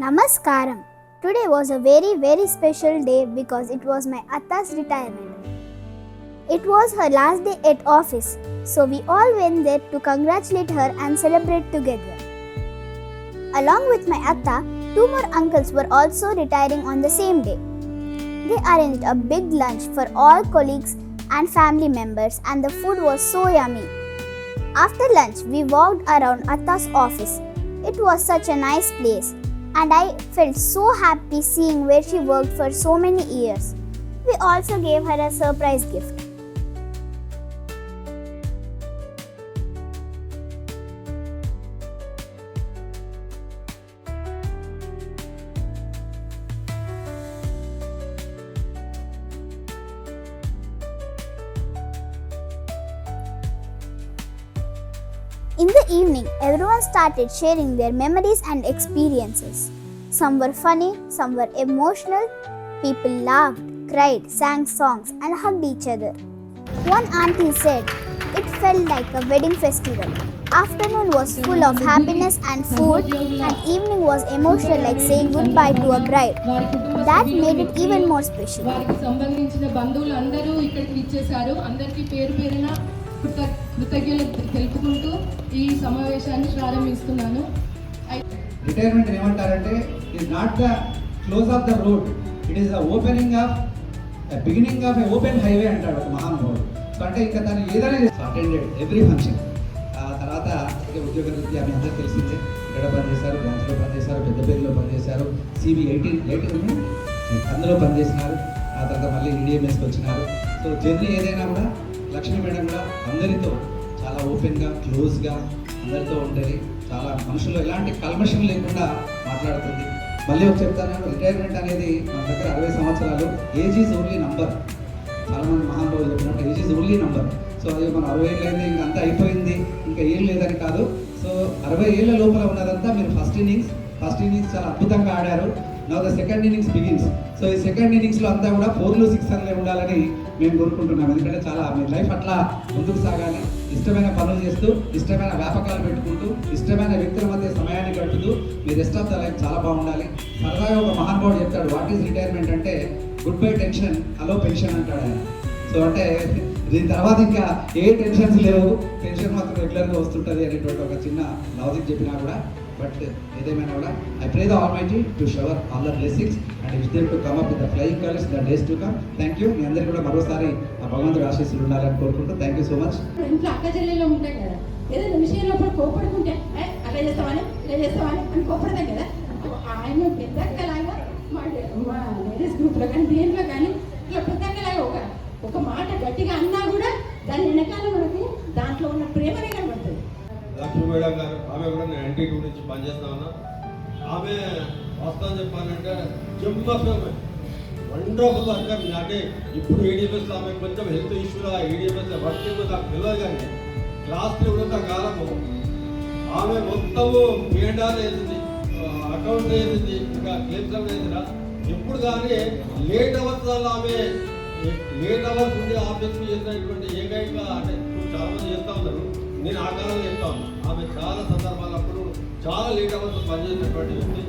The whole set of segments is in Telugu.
Namaskaram. Today was a very special day because it was my Atta's retirement. It was her last day at office, so we all went there to congratulate her and celebrate together. Along with my Atta, two more uncles were also retiring on the same day. They arranged a big lunch for all colleagues and family members, and the food was so yummy. After lunch, we walked around Atta's office. It was such a nice place, and I felt so happy seeing where she worked for so many years. We also gave her a surprise gift. In the evening, everyone started sharing their memories and experiences. Some were funny, some were emotional. People laughed, cried, sang songs, and hugged each other. One auntie said, "It felt like a wedding festival. Afternoon was full of happiness and food, and evening was emotional like saying goodbye to a bride. That made it even more special." వారికి సంబంధించిన బంధువులు అందరూ ఇక్కడికి విచ్చేశారు. అందరికీ పేరు పేరున కృతజ్ఞతలు తెలుపుకుంటూ ఈ సమావేశాన్ని ప్రారంభిస్తున్నాను. రిటైర్మెంట్ ఏమంటారంటే it not the close of the road, it is the opening of beginning of a open highway అంటాడు ఒక మహానుభావుడు. సో అంటే ఇంకా తను ఏదైనా అటెండెడ్ ఎవ్రీ ఫంక్షన్. ఆ తర్వాత ఉద్యోగ రీత్యా మీ అందరూ తెలిసిందే, ఇక్కడ పనిచేశారు, బ్రాంచ్లో పనిచేశారు, పెద్దపల్లిలో పనిచేశారు, సిబి 18 అందులో పనిచేసినారు. ఆ తర్వాత మళ్ళీ ఈడిఎంఎస్కి వచ్చినారు. సో జర్నీ ఏదైనా కూడా లక్ష్మీ మేడం కూడా అందరితో చాలా ఓపెన్గా క్లోజ్గా అందరితో ఉంటుంది. చాలా మనుషులు ఎలాంటి కల్మషం లేకుండా మాట్లాడుతుంది. మళ్ళీ ఒక చెప్తాను, రిటైర్మెంట్ అనేది మన దగ్గర 60 సంవత్సరాలు. Age is only number. చాలామంది మహానుభావులు చెప్పినట్టు age is only number. So అది మన 60 ఏళ్ళు అయింది, ఇంకా అంతా అయిపోయింది, ఇంకా ఏం లేదని కాదు. సో 60 ఏళ్ళ లోపల ఉన్నదంతా మీరు ఫస్ట్ ఇన్నింగ్స్ చాలా అద్భుతంగా ఆడారు. Now the second innings begins. So ఈ సెకండ్ ఇన్నింగ్స్లో అంతా కూడా 4లు 6లు ఉండాలని మేము కోరుకుంటున్నాం. ఎందుకంటే చాలా మీ లైఫ్ అట్లా ముందుకు సాగాలి. ఇష్టమైన పనులు చేస్తూ, ఇష్టమైన వ్యాపకాలు పెట్టుకుంటూ, ఇష్టమైన వ్యక్తుల మధ్య సమయాన్ని గడుపుతూ me rest of the life చాలా బాగుండాలి. సరదాగా ఒక మహానుభావుడు చెప్తాడు, వాట్ ఈజ్ రిటైర్మెంట్ అంటే good bye tension, hello pension అంటాడు ఆయన. సో అంటే దీని తర్వాత ఇంకా ఏ టెన్షన్స్ లేవు, టెన్షన్ మాత్రం రెగ్యులర్గా వస్తుంటుంది అనేటువంటి ఒక చిన్న లాజిక్ చెప్పినా కూడా. బట్ ఏదేమైనా కూడా I pray the almighty to shower all the blessings and wish them to come up with the flying colours the days to come. Thank you. మీ అందరికీ కూడా మరోసారి ఆ భగవంతుడు ఆశీస్సులు ఉండాలని కోరుకుంటూ థ్యాంక్ యూ సో మచ్. ఇంట్లో అక్క చెల్లెల్లో ఉంటాయి కదా, ఏదైనా విషయంలో కోపడుకుంటే అట్లా చేస్తామని ఇలా చేస్తామని అని కోపడతాం కదా. ఆయన పెద్దక్కలాగా మా లేడీస్ గ్రూప్లో కానీ దేంట్లో కానీ ఇట్లా పెద్దక్కలాగా ఒక మాట గట్టిగా అన్నా కూడా దాని వెనకాల మనకు దాంట్లో ఉన్న ప్రేమనే కనబడుతుంది. లక్ష్మీ మేడం గారు, ఆమె కూడా నేను NT2 నుంచి పనిచేస్తా ఉన్నా. ఆమె వాస్తవం చెప్పాలంటే వండర్ఫుల్ వర్కర్. అంటే ఇప్పుడు EDMS ఆమె కొంచెం హెల్త్ ఇష్యూలా EDMS వర్క్ ఏదో నాకు తెలియదు, కానీ క్లాస్లో ఉన్నంత కాలము ఆమె మొత్తము పేడాలు వేసింది, అకౌంట్ వేసింది, ఇంకా క్లెయిమ్స్ వేసిందా. ఎప్పుడు కానీ లేట్ అవర్స్ వల్ల ఆమె లేట్ అవర్స్ ఉండి ఆఫీస్కి చేసినటువంటి ఏకైక, అంటే చాలా మంది చేస్తూ ఉన్నారు, నేను ఆ కాలంలో చెప్తా ఉన్నా. ఆమె చాలా సందర్భాలు అప్పుడు చాలా లేట్ అవర్స్ పనిచేసినటువంటి వ్యక్తి,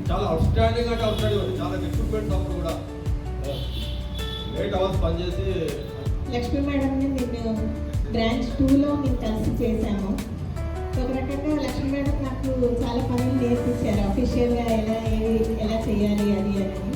చాలా అవుట్స్టాండింగ్ అంటే అవుట్స్టాండింగ్, చాలా ఎక్విప్మెంట్స్ అప్పుడు కూడా లేట్ అవర్స్ పనిచేసి. లక్ష్మీ మేడంని నేను బ్రాంచ్ 2లో మేము కలిసి చేశాము. ఒక రకంగా లక్ష్మీ మేడం నాకు చాలా పనులు నేర్పించారు, అఫీషియల్గా ఎలా చేయాలి అది అని.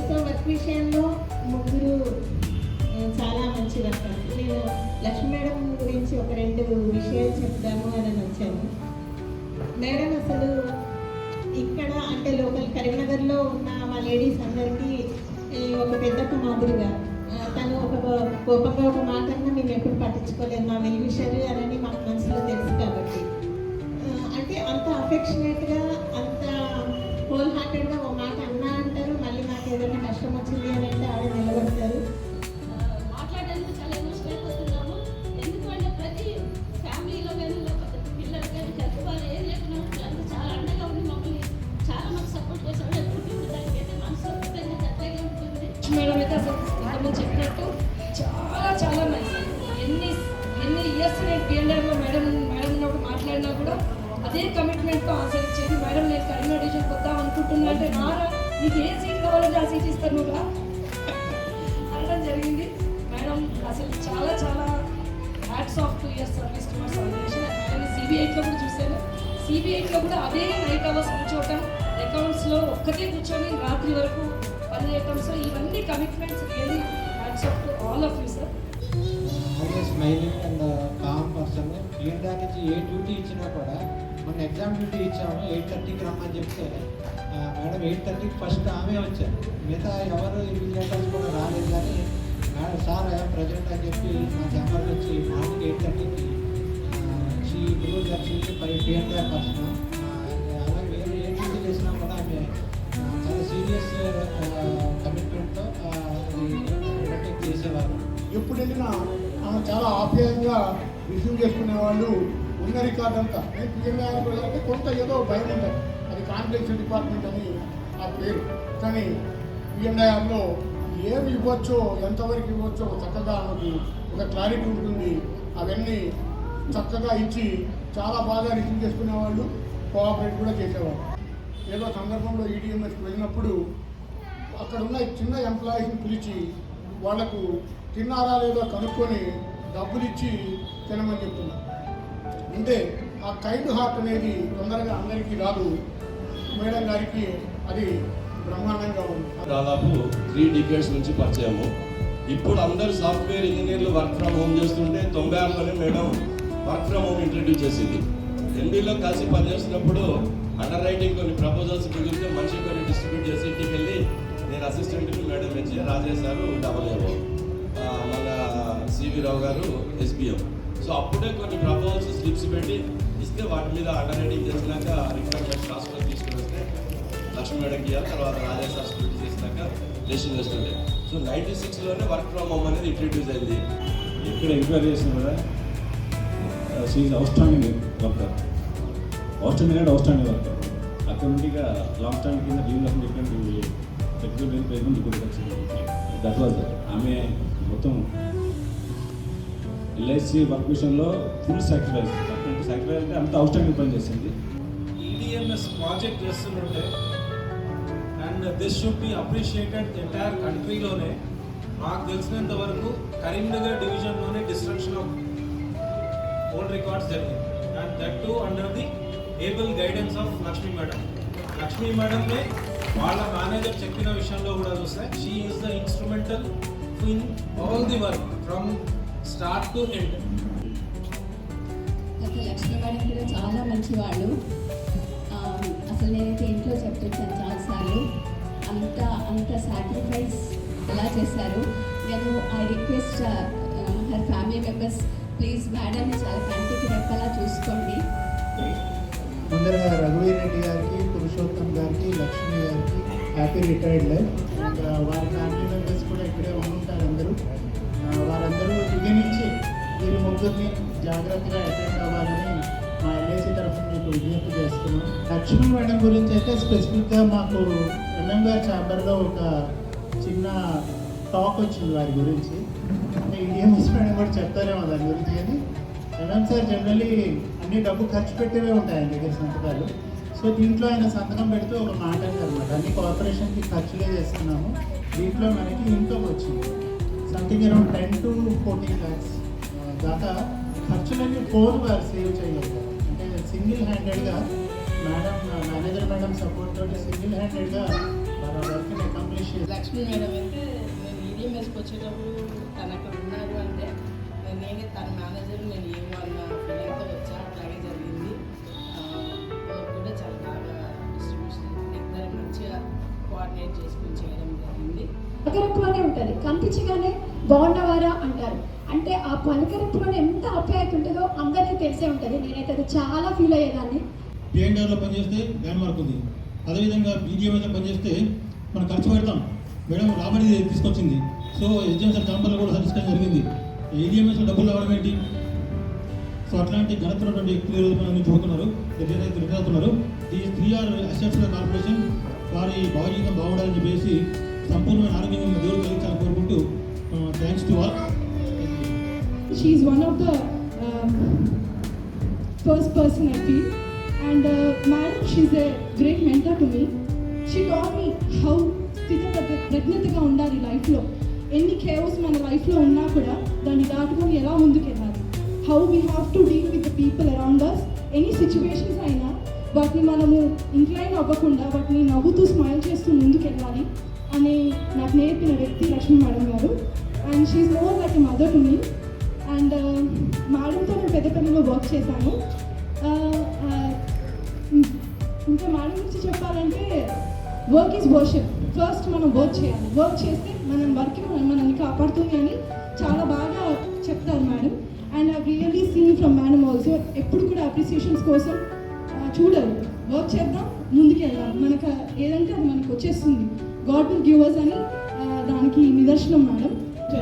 సో వర్క్ విషయంలో ముగ్గురు చాలా మంచి వర్కర్. నేను లక్ష్మీ మేడం గురించి ఒక 2 విషయాలు చెప్దాము అని వచ్చాను. మేడం అసలు ఇక్కడ అంటే లోకల్ కరీంనగర్లో ఉన్న మా లేడీస్ అందరికీ ఒక పెద్దక్క మాదిరిగా. తను ఒక కోపంగా ఒక మాట అన్నా మేము ఎప్పుడు పట్టించుకోలేదు, మా వెల్ విషర్ అని మాకు మనసులో తెలుసు కాబట్టి. అంటే అంత అఫెక్షనేట్గా, అంత హోల్ హార్టెడ్గా ఒక మాట అన్నా అంటారు. మళ్ళీ మాకు ఏదైనా కష్టం వచ్చింది అని అంటే ఆవిడ నిలబడతారు. మాట్లాడడానికి చాలా ఎమోషనల్ అయిపోతున్నాము. ఎందుకంటే ప్రతి ఫ్యామిలీలో కానీ పిల్లలు కానీ చదువుకోవాలి ఏం లేకుండా చాలా అండగా ఉంది. మమ్మల్ని చాలా మంది సపోర్ట్ చేశాడు. ఎప్పుడు దానికైతే మనసు అట్లాగే ఉంటుంది. మేడం అయితే అసలు ఇంతకుముందు చెప్పినట్టు చాలా మంచి ఎన్ని ఇయర్స్ నేను PNRలో మేడం ఉన్నప్పుడు మాట్లాడినా కూడా అదే కమిట్మెంట్తో ఆన్సర్ ఇచ్చేది. మేడం నేను కరీంనగర్ డివిజన్ అంటే రారా, నీకు ఏ సీట్ కావాలంటే ఆ సీట్ ఇస్తాను నువ్వు రా అనడం జరిగింది. మేడం అసలు చాలా చాలా hats off to your service towards organization. అలాగే CB8లో కూడా చూశాను. CB8లో కూడా అదే నైట్ అవర్స్ కూర్చోవటం, అకౌంట్స్లో ఒక్కటే కూర్చొని రాత్రి వరకు పని చేయటం. సో ఇవన్నీ commitments really hats off to all of you sir. Always smiling and calm person. India నుంచి ఏ డ్యూటీ ఇచ్చినా కూడా, మన ఎగ్జామ్ డ్యూటీ ఇచ్చాము 8:30కి రమ్మని చెప్తే మేడం 8:30కి ఫస్ట్ ఆమె వచ్చారు. మిగతా ఎవరు ఇన్విజిలేటర్స్ కూడా రాలేదు. కానీ మేడం సార్ ప్రజెంట్ అని చెప్పి మా ఛాంబర్కి వచ్చి మార్నింగ్ 8:30కి షీ డూ దర్శించి PNDR పర్సన్. అలాగే వేరే ఏ డ్యూటీ చేసినా కూడా ఆమె చాలా సీరియస్ కమిట్మెంట్తో అండర్టేక్ చేసేవారు. ఎప్పుడు వెళ్ళినా ఆమె చాలా ఆప్యాయంగా రిసీవ్ చేసుకునే వాళ్ళు ఉన్న రికార్డ్ అంతా. నేను పిఎంఆర్ వెళ్ళాలంటే కొంత ఏదో భయం ఉంటుంది, అది కాన్ఫిడెన్షియల్ డిపార్ట్మెంట్ అని ఆ పేరు. కానీ పిఎంఆర్లో ఏమి ఇవ్వచ్చో, ఎంతవరకు ఇవ్వచ్చో చక్కగా ఆమెకు ఒక క్లారిటీ ఉంటుంది. అవన్నీ చక్కగా ఇచ్చి చాలా బాగా రిసీవ్ చేసుకునేవాళ్ళు, కోఆపరేట్ కూడా చేసేవాళ్ళు. ఏదో సందర్భంలో EDMSకి వెళ్ళినప్పుడు అక్కడ ఉన్న చిన్న ఎంప్లాయీస్ని పిలిచి వాళ్లకు తిన్నారా లేదో కనుక్కొని డబ్బులు ఇచ్చి తినమని చెప్తున్నారు. అంటే ఆ కైండ్ హార్ట్ అనేది తొందరగా అందరికీ రాదు. మేడం గారికి అది బ్రహ్మాండంగా ఉంది. దాదాపు 3 decades నుంచి పరిచయము. ఇప్పుడు అందరు సాఫ్ట్వేర్ ఇంజనీర్లు వర్క్ ఫ్రమ్ హోమ్ చేస్తుంటే 96లోనే madam work from home introduce చేసింది. MBలో కలిసి పనిచేస్తున్నప్పుడు అండర్ రైటింగ్ కొన్ని ప్రపోజల్స్ మిగిలితే మనిషి కొన్ని డిస్ట్రిబ్యూట్ చేసి ఇంటికి వెళ్ళి నేను అసిస్టెంట్కి మేడం వచ్చి రాజేష్ సారు AA, మన CV రావు గారు SBM. సో అప్పుడే కొన్ని ప్రపోజల్స్ స్లిప్స్ పెట్టి ఇస్తే వాటి మీద అండర్ రైటింగ్ చేసినాక రిక్వైర్మెంట్స్ రాసుకొని తీసుకుని వస్తే లక్ష్మీ మేడంకి ఇవ్వాలి. తర్వాత రాజేష్ సార్ స్కూల్ చేసినాక లెషన్ చేస్తుండే. సో 96లోనే వర్క్ ఫ్రమ్ హోమ్ అనేది ఇంట్రడ్యూస్ అయింది. ఎక్కడ ఎంక్వైరీ చేసినా కూడా she outstanding worker, outstanding worker. అక్కడ నుండి ఇక లాంగ్ టైం కింద లీవ్లకు డిఫరెంట్ ఎగ్జిక్యూటివ్ పేమెంట్ ఇప్పుడు వచ్చింది. దట్ వాజ్ ఆమె మొత్తం LIC వర్క్ విషయంలో ఫుల్ సాక్రిఫైస్. అటువంటి సాక్రిఫైస్ అంటే అంత అవుట్స్టాండింగ్ పని చేసింది. EDMS ప్రాజెక్ట్ చేస్తుంటే and this should be appreciated entire కంట్రీలోనే. నాకు తెలిసినంత వరకు కరీంనగర్ డివిజన్లోనే డిస్ట్రక్షన్ ఆఫ్ ఓల్డ్ రికార్డ్స్ జరిగింది. And that too under the able guidance of Lakshmi madam. Lakshmi మేడంనే వాళ్ళ మేనేజర్ చెప్పిన విషయంలో కూడా చూస్తే she is the instrumental in all the work from start to end. అసలు లక్ష్మీ మేడం కూడా చాలా మంచివాళ్ళు. అసలు నేనైతే ఇంట్లో చెప్తుంటాను చాలాసార్లు, అంత సాక్రిఫైస్ ఎలా చేశారు. నేను I request her family members, please madam చాలా కంటికి రెప్పలా చూసుకోండి. ముందరగా రఘువీర్ రెడ్డి గారికి, పురుషోత్తం గారికి, లక్ష్మి గారికి హ్యాపీ రిటైర్డ్ లైఫ్. వారి ఫ్యామిలీ మెంబర్స్ కూడా ఇక్కడే ఉంటుంటారు అందరూ. వారందరూ ఇది నుంచి వీరి ముగ్గురిని జాగ్రత్తగా అటెండ్ అవ్వాలని మా LIC తరఫున మీకు విజ్ఞప్తి చేస్తున్నాం. లక్ష్మీ మేడం గురించి అయితే స్పెసిఫిక్గా మాకు MMగారి ఛాంబర్లో ఒక చిన్న టాక్ వచ్చింది వారి గురించి. అంటే EDMS మేడం కూడా చెప్తారేమో దాని గురించి. కానీ సార్ జనరల్లీ అన్ని డబ్బు ఖర్చు పెట్టేవే ఉంటాయి ఆయన దగ్గర సంతకాలు. సో దీంట్లో ఆయన సంతకం పెడితే ఒక మాట అనమాట, అన్ని కార్పొరేషన్కి ఖర్చులే చేస్తున్నాము, దీంట్లో మనకి ఇన్కమ్ వచ్చింది సంథింగ్ అరౌండ్ 10 to 14 lakhs దాకా ఖర్చులన్నీ ఫోన్ వారు సేవ్ చేయగలుగుతారు. అంటే సింగిల్ హ్యాండెడ్గా మేనేజర్ మేడం సపోర్ట్ తోటి సింగిల్ హ్యాండెడ్గా వారు వర్క్ని అకాంప్లిష్ చేస్తారు. లక్ష్మీ మేడం అయితే నేను EDMSకి వచ్చేటప్పుడు తను అక్కడ ఉన్నారు అంటే నేనే తన మేనేజర్, నేను ఏమో అన్న ఫీలింగ్తో వచ్చా. అట్లాగే జరిగింది. కూడా చాలా బాగా డిస్ట్రిబ్యూషన్ ఇద్దరు మంచిగా కోఆర్డినేట్ చేసుకుని చేయడం జరిగింది. పలకరింపులోనే ఉంటుంది, కనిపించగానే బాగున్నవారా అంటారు. అంటే ఆ పలకరింపులోనే ఎంత ఆప్యాయత ఉంటుందో అందరికీ తెలిసే ఉంటుంది. నేనైతే అది చాలా ఫీల్ అయ్యేదాన్ని. PNDRలో పనిచేస్తే ల్యాండ్ మార్క్ ఉంది, అదేవిధంగా BGMSలో పనిచేస్తే మనం ఖర్చు పెడతాం. మేడం రాబడి తీసుకొచ్చింది. సో HMSL ఛాంబర్లో కూడా డిస్కషన్ జరిగింది, EDMSలో డబ్బులు రావడం ఏంటి. సో అట్లాంటి ఘనతటువంటి వ్యక్తులు ఈరోజు మనం చూస్తున్నారు, రిటైర్ అవుతున్నారు. ఈ 3R అసెట్స్ కార్పొరేషన్ వారి భావజీవితం బాగుండాలని చెప్పేసి సంపూర్ణమైన ఆరోగ్యం దేవుడు కలిగించాలని కోరుకుంటూ thanks to all. She is one of the first person I feel, and madam, she is a great mentor to me. She taught me how ప్రజ్ఞతగా ఉండాలి లైఫ్లో. ఎన్ని కేవ్స్ మన లైఫ్లో ఉన్నా కూడా దాన్ని దాటుకొని ఎలా ముందుకెళ్ళాలి, how we have to deal with the people around us. Any situations అయినా వాటిని మనము ఇంక్లైన్ అవ్వకుండా వాటిని నవ్వుతూ స్మైల్ చేస్తూ ముందుకెళ్ళాలి అని నాకు నేర్పిన వ్యక్తి లక్ష్మీ మేడం గారు. And she more like a mother to me. And మేడంతో నేను పెద్దపల్లిలో వర్క్ చేశాను. ఇంకా మేడం గురించి చెప్పాలంటే వర్క్ ఈజ్ వర్షిప్. ఫస్ట్ మనం వర్క్ చేయాలి, వర్క్ చేస్తే మనం వర్క్ మనల్ని కాపాడుతుంది అని చాలా బాగా చెప్తారు madam. And I really seen from madam also. ఎప్పుడు కూడా అప్రిసియేషన్స్ కోసం చూడరు, వర్క్ చేద్దాం, ముందుకు వెళ్దాం, మనకు ఏదంటే అది మనకు వచ్చేస్తుంది, గాడ్ విల్ గివ్ అస్ అని దానికి నిదర్శనం మేడం.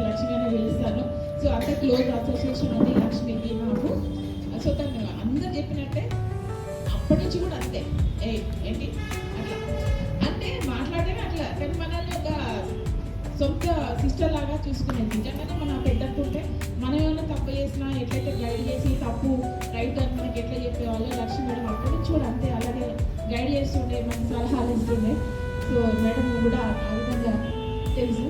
లక్ష్మి అని పిలుస్తాను. సో అంత క్లోజ్ అసోసియేషన్ ఉంది లక్ష్మికి నాకు. సో తను అందరు చెప్పినట్టే అప్పటి నుంచి కూడా అంతే ఏంటి అట్లా అంటే మాట్లాడేవి అట్లా, కానీ మనల్ని ఒక సొంత సిస్టర్ లాగా చూసుకునేది. నిజంగానే మనం పెద్దకుంటే మనం ఏమైనా తప్పు చేసినా ఎట్లయితే గైడ్ చేసి తప్పు రైట్ అని మనకి ఎట్లా చెప్పేవాళ్ళు లక్ష్మి మేడం అప్పటి నుంచి కూడా అంతే అలాగే గైడ్ చేస్తుండే, మనకి సలహాలు ఇస్తుండే. సో మేడం కూడా ఆ విధంగా తెలుసు.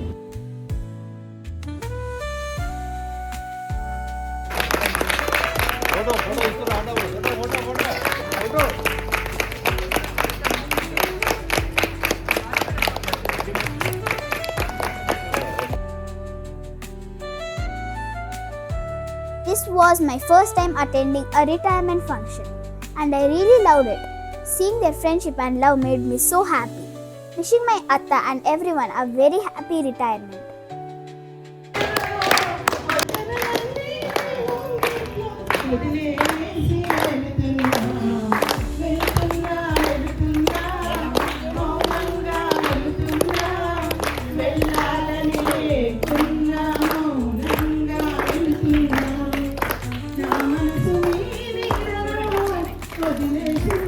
This was my first time attending a retirement function and I really loved it. Seeing their friendship and love made me so happy. Wishing my Atta and everyone a very happy retirement. వదిలేసి